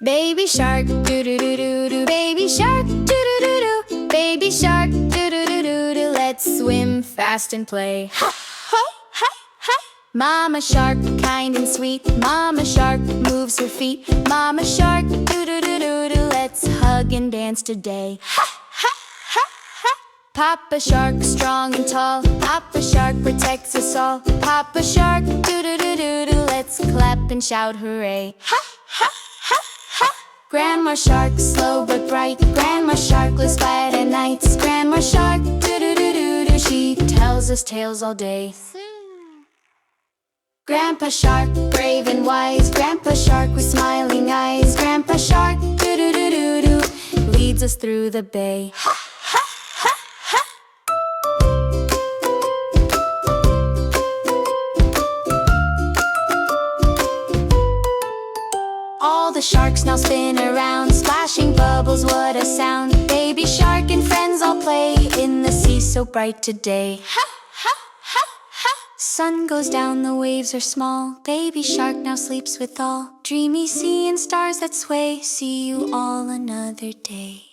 Baby shark, doo-doo-doo-doo-doo. Baby shark, doo-doo-doo-doo. Baby shark, doo-doo-doo-doo-doo. Let's swim fast and play. Ha, ha, ha, ha. Mama shark, kind and sweet. Mama shark moves her feet. Mama shark, doo-doo-doo-doo-doo. Let's hug and dance today. Ha, ha, ha, ha. Papa shark, strong and tall. Papa shark protects us all. Papa shark, doo-doo-doo-doo-doo. Let's clap and shout hooray. Ha, ha, ha, ha. Grandma shark, slow but bright. Grandma shark lives quiet at nights. Grandma shark, doo-doo-doo-doo-doo. She tells us tales all day. Grandpa shark, brave and wise. Grandpa shark with smiling eyes. Grandpa shark, doo-doo-doo-doo-doo. Leads us through the bay. Ha, ha, ha, ha. All the sharks now spin around, splashing bubbles, what a sound. Baby shark and friends all play in the sea so bright today. Ha, ha, ha, ha. Sun goes down, the waves are small. Baby shark now sleeps with all. Dreamy sea and stars that sway. See you all another day.